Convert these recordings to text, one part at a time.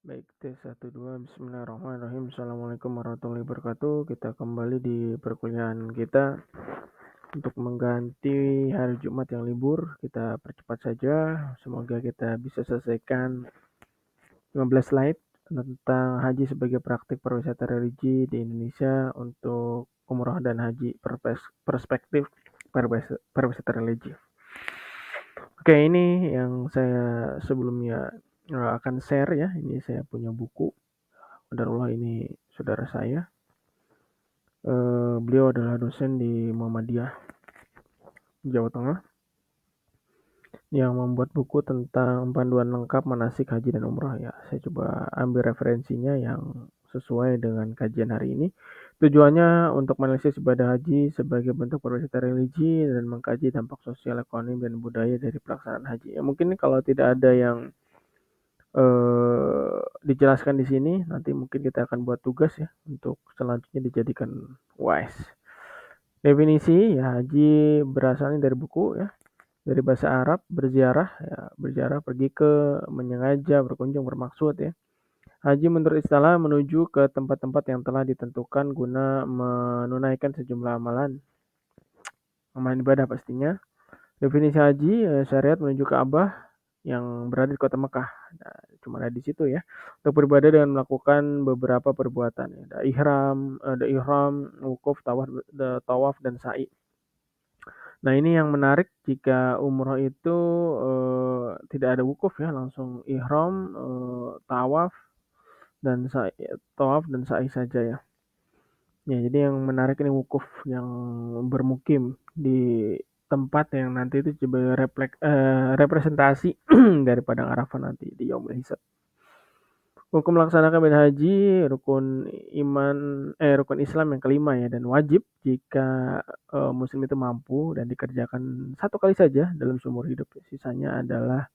Baik, tes 1, 2, bismillahirrahmanirrahim. Assalamualaikum warahmatullahi wabarakatuh. Kita kembali di perkuliahan kita untuk mengganti hari Jumat yang libur. Kita percepat saja. Semoga kita bisa selesaikan 15 slide tentang haji sebagai praktik perwisata religi di Indonesia untuk umroh dan haji perspektif perwisata religi. Oke, ini yang saya sebelumnya akan share ya. Ini saya punya buku. Qadarullah, ini saudara saya. Beliau adalah dosen di Muhammadiyah Jawa Tengah yang membuat buku tentang panduan lengkap manasik haji dan umrah ya. Saya coba ambil referensinya yang sesuai dengan kajian hari ini. Tujuannya untuk menganalisis ibadah haji sebagai bentuk perwisata religi dan mengkaji dampak sosial, ekonomi, dan budaya dari pelaksanaan haji. Ya, mungkin kalau tidak ada yang dijelaskan di sini, nanti mungkin kita akan buat tugas ya untuk selanjutnya dijadikan wise. Definisi ya, haji berasalnya dari buku ya, dari bahasa Arab berziarah ya, berziarah pergi ke, menyengaja, berkunjung, bermaksud ya. Haji menurut istilah menuju ke tempat-tempat yang telah ditentukan guna menunaikan sejumlah amalan ibadah pastinya. Definisi haji syariat menuju Ka'bah yang berada di kota Mekah. Nah, cuma ada di situ ya. Untuk beribadah dengan melakukan beberapa perbuatan. Ada ihram, wukuf, tawaf dan sa'i. Nah, ini yang menarik jika umroh itu tidak ada wukuf ya, langsung ihram, tawaf dan sa'i saja ya. Ya, jadi yang menarik ini wukuf yang bermukim di tempat yang nanti itu sebagai representasi dari padang Arafah nanti di Yaumul Hisab. Hukum melaksanakan ibadah haji, rukun Islam yang kelima ya, dan wajib jika muslim itu mampu dan dikerjakan satu kali saja dalam seumur hidup. Sisanya adalah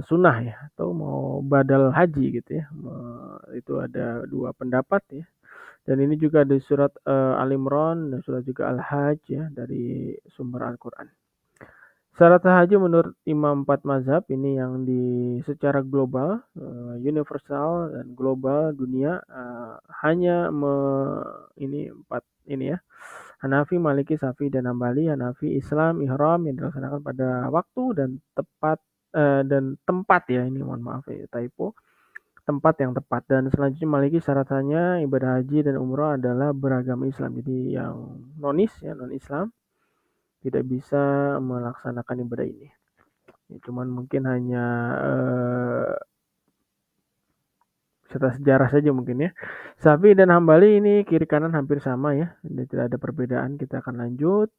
sunnah ya, atau mau badal haji gitu ya. Itu ada dua pendapat ya. Dan ini juga ada surat Al-Imran dan surat juga Al-Hajj ya, dari sumber Al-Quran. Syarat haji menurut Imam 4 mazhab ini yang secara global, universal dan global dunia hanya ini 4 ini ya. Hanafi, Maliki, Syafi'i dan Hambali. Hanafi Islam ihram yang dilaksanakan pada waktu dan tempat ya, ini mohon maaf ya typo. Tempat yang tepat. Dan selanjutnya Maliki syaratnya ibadah haji dan umroh adalah beragama Islam. Jadi yang non Islam tidak bisa melaksanakan ibadah ini. Ya, cuman mungkin hanya sejarah saja mungkin ya. Syafi'i dan Hambali ini kiri kanan hampir sama ya. Ini tidak ada perbedaan. Kita akan lanjut.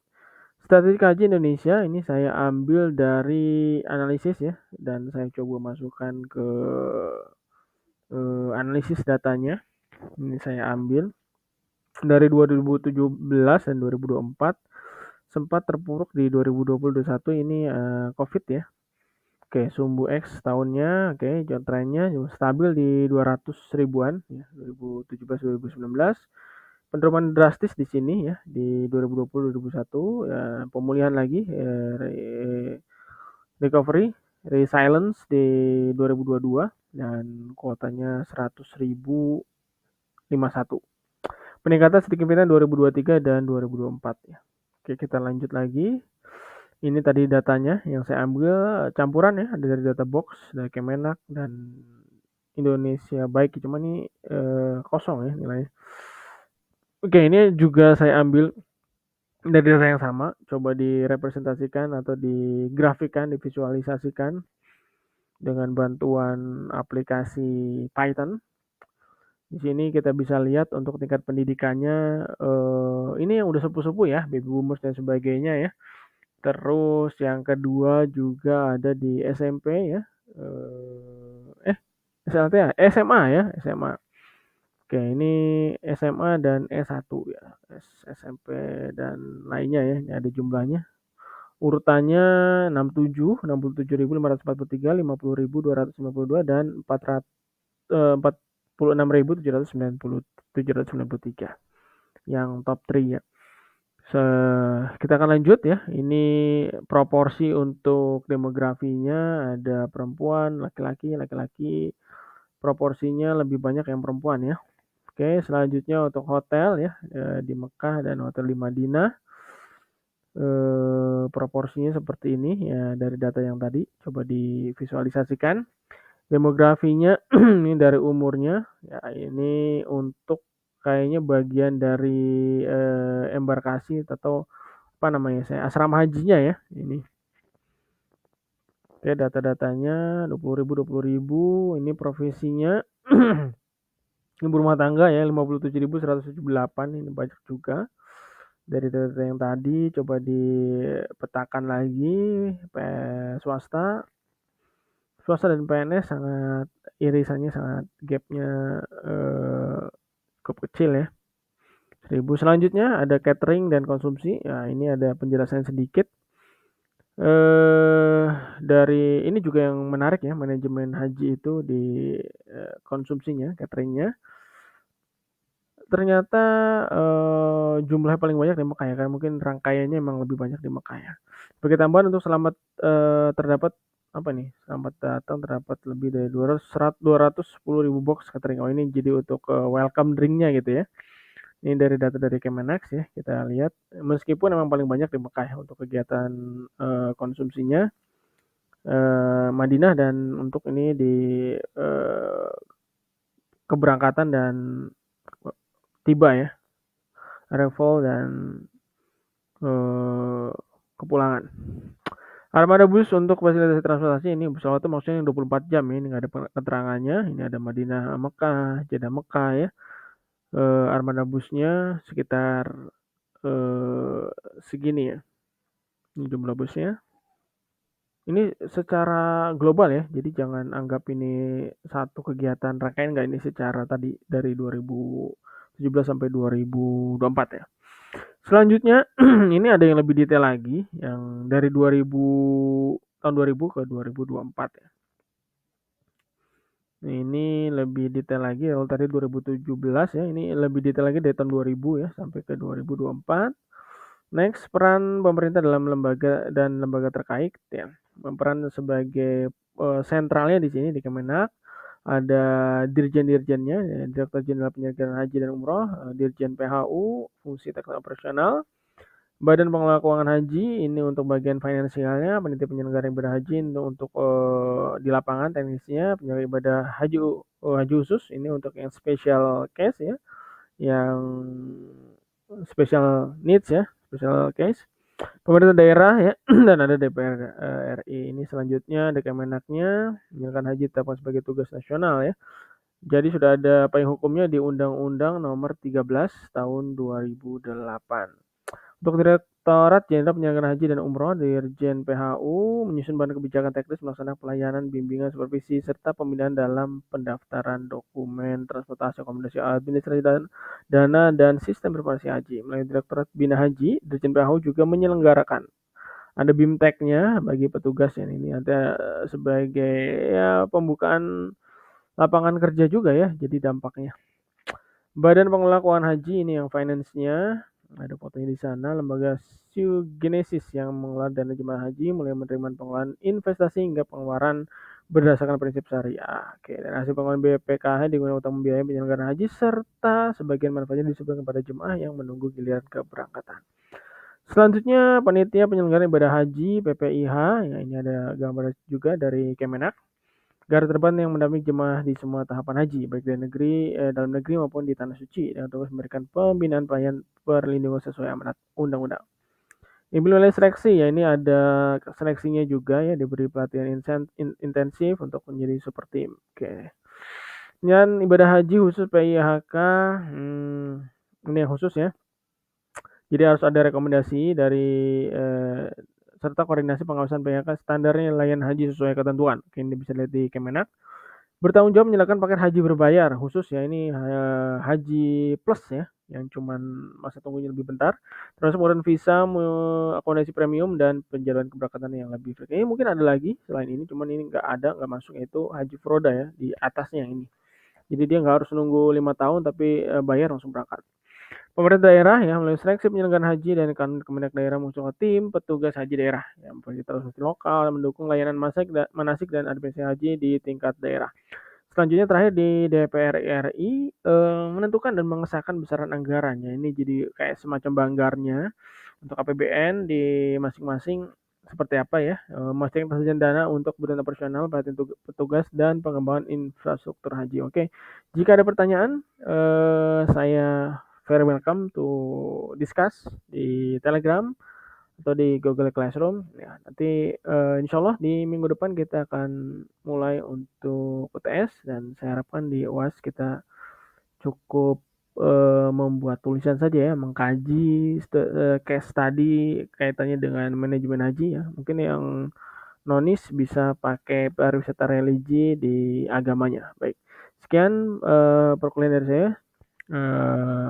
Statistik haji Indonesia ini saya ambil dari analisis ya, dan saya coba masukkan ke analisis datanya. Ini saya ambil dari 2017 dan 2024, sempat terpuruk di 2020-2021 ini COVID ya. Oke, sumbu X tahunnya, oke, trennya stabil di 200 ribuan ya, 2017-2019. Penurunan drastis di sini ya, di 2020-2021, ya, pemulihan lagi, recovery, resilience di 2022 dan kuotanya 100.051. Peningkatan signifikan 2023 dan 2024 ya. Oke, kita lanjut lagi. Ini tadi datanya yang saya ambil campuran ya, ada dari data box, dari Kemenak dan Indonesia Baik, cuma ini kosong ya nilainya. Oke, ini juga saya ambil dari data yang sama, coba direpresentasikan atau digrafikan, divisualisasikan dengan bantuan aplikasi Python. Di sini kita bisa lihat untuk tingkat pendidikannya, ini yang udah sepuh-sepuh ya, baby boomers dan sebagainya ya. Terus yang kedua juga ada di SMP ya, SLT ya, SMA ya, SMA. Oke, ini SMA dan S1 ya, SMP dan lainnya ya, ini ada jumlahnya. Urutannya 67.543, 50.252 dan 46.793 yang top 3 ya. Kita akan lanjut ya. Ini proporsi untuk demografinya, ada perempuan, laki-laki, proporsinya lebih banyak yang perempuan ya. Oke, selanjutnya untuk hotel ya, di Mekah dan hotel di Madinah, proporsinya seperti ini ya dari data yang tadi, coba divisualisasikan. Demografinya ini dari umurnya, ya ini untuk kayaknya bagian dari, embarkasi atau apa namanya saya, asrama hajinya ya, ini. Oke, data-datanya 20.000, ini profesinya ibu rumah tangga ya 57.178, ini banyak juga. Dari data yang tadi coba dipetakan lagi, swasta dan PNS sangat irisannya sangat gapnya cukup kecil ya. 1.000. Selanjutnya ada catering dan konsumsi. Nah, ini ada penjelasan sedikit. Dari ini juga yang menarik ya, manajemen haji itu di konsumsinya, cateringnya. Ternyata jumlahnya paling banyak di Mekah ya, karena mungkin rangkaiannya emang lebih banyak di Mekah ya. Sebagai tambahan untuk selamat terdapat apa nih? Selamat datang terdapat lebih dari 210.000 box catering. Oh ini jadi untuk welcome drinknya gitu ya. Ini dari data dari Kemenax ya, kita lihat. Meskipun emang paling banyak di Mekah ya untuk kegiatan konsumsinya. Madinah dan untuk ini di keberangkatan dan tiba ya, arrival dan kepulangan. Armada bus untuk fasilitas transportasi ini pesawat itu maksudnya 24 jam ya, ini nggak ada keterangannya. Ini ada Madinah Mekah, Jeddah Mekah ya. Armada busnya sekitar segini ya. Ini jumlah busnya. Ini secara global ya, jadi jangan anggap ini satu kegiatan rangkaian, nggak, ini secara tadi dari 2017 sampai 2024 ya. Selanjutnya ini ada yang lebih detail lagi, yang dari tahun 2000 ke 2024 ya. Ini lebih detail lagi, kalau tadi 2017 ya, ini lebih detail lagi dari tahun 2000 ya sampai ke 2024. Next, peran pemerintah dalam lembaga dan lembaga terkait ya. Peran sebagai sentralnya di sini di Kemenak, ada dirjen-dirjennya, ya, Direktur Jenderal Penyelenggaraan Haji dan Umroh, Dirjen PHU, fungsi teknis operasional, Badan Pengelola Keuangan Haji, ini untuk bagian finansialnya, panitia penyelenggara ibadah haji untuk di lapangan teknisnya, penyelenggara ibadah haji khusus, ini untuk yang special case ya, yang special needs ya, special case. Pemerintah daerah ya dan ada DPR RI. Ini selanjutnya ada Kemenaknya, menyelenggaraan haji tetapkan sebagai tugas nasional ya. Jadi sudah ada payung hukumnya di Undang-Undang Nomor 13 Tahun 2008. Untuk Direktorat Jenderal Penyelenggaraan Haji dan Umroh Dirjen PHU menyusun bahan kebijakan teknis melaksanakan pelayanan, bimbingan, supervisi, serta pembinaan dalam pendaftaran dokumen, transportasi, akomodasi, administrasi dan dana dan sistem informasi haji. Melalui Direktorat Bina Haji, Dirjen PHU juga menyelenggarakan ada BIMTEK-nya bagi petugas yang ini ada sebagai ya pembukaan lapangan kerja juga ya, jadi dampaknya. Badan Pengelola Keuangan Haji ini yang finance-nya, ada fotonya di sana. Lembaga Genesis yang mengelola dana jemaah haji mulai menerima pengelolaan investasi hingga pengeluaran berdasarkan prinsip syariah. Oke, dan hasil pengelolaan BPKH digunakan untuk membiayai penyelenggaraan haji serta sebagian manfaatnya disebutkan kepada jemaah yang menunggu giliran keberangkatan. Selanjutnya panitia penyelenggaraan ibadah haji PPIH, ya ini ada gambar juga dari Kemenak. Garda terdepan yang mendampingi jemaah di semua tahapan haji, baik dari dalam negeri maupun di tanah suci, dengan tugas memberikan pembinaan pelayanan perlindungan sesuai amanat undang-undang. Ini wilayah seleksi ya, ini ada seleksinya juga ya, diberi pelatihan intensif untuk menjadi super team. Oke. Dan ibadah haji khusus PIHK, ini yang khusus ya. Jadi harus ada rekomendasi dari serta koordinasi pengawasan PIHK standarnya layan haji sesuai ketentuan. Oke, ini bisa lihat di Kemenak. Bertanggung jawab menyalakan paket haji berbayar khusus ya, ini haji plus ya, yang cuman masa tunggunya lebih bentar, terus kemudian visa, akomodasi premium dan penjadwalan keberangkatan yang lebih ini mungkin ada lagi selain ini, cuman ini nggak masuk, yaitu haji Furoda ya, di atasnya ini. Jadi dia nggak harus nunggu 5 tahun tapi bayar langsung berangkat. Pemerintah daerah ya melalui seleksi penyelenggaraan haji dan Kemendak daerah mengusulkan tim petugas haji daerah yang memfasilitasi lokal mendukung layanan manasik dan administrasi haji di tingkat daerah. Selanjutnya terakhir di DPR RI, menentukan dan mengesahkan besaran anggarannya. Ini jadi kayak semacam banggarnya untuk APBN di masing-masing seperti apa ya, memastikan persediaan dana untuk kebutuhan operasional, pelatihan petugas, dan pengembangan infrastruktur haji. Oke, jika ada pertanyaan, saya very welcome to discuss di Telegram atau di Google Classroom. Ya, nanti insya Allah di minggu depan kita akan mulai untuk UTS dan saya harapkan di UAS kita cukup membuat tulisan saja ya, mengkaji case study kaitannya dengan manajemen haji ya. Mungkin yang nonis bisa pakai pariwisata religi di agamanya. Baik, sekian perkuliahan dari saya. Eh,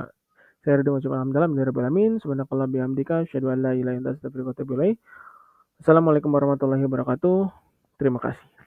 saya Ridho mengucapkan alhamdulillah alamin. Subhanakallah bihamdika asyhadu an la ilaha illa anta astaghfiruka wa atubu ilaik. Assalamualaikum warahmatullahi wabarakatuh. Terima kasih.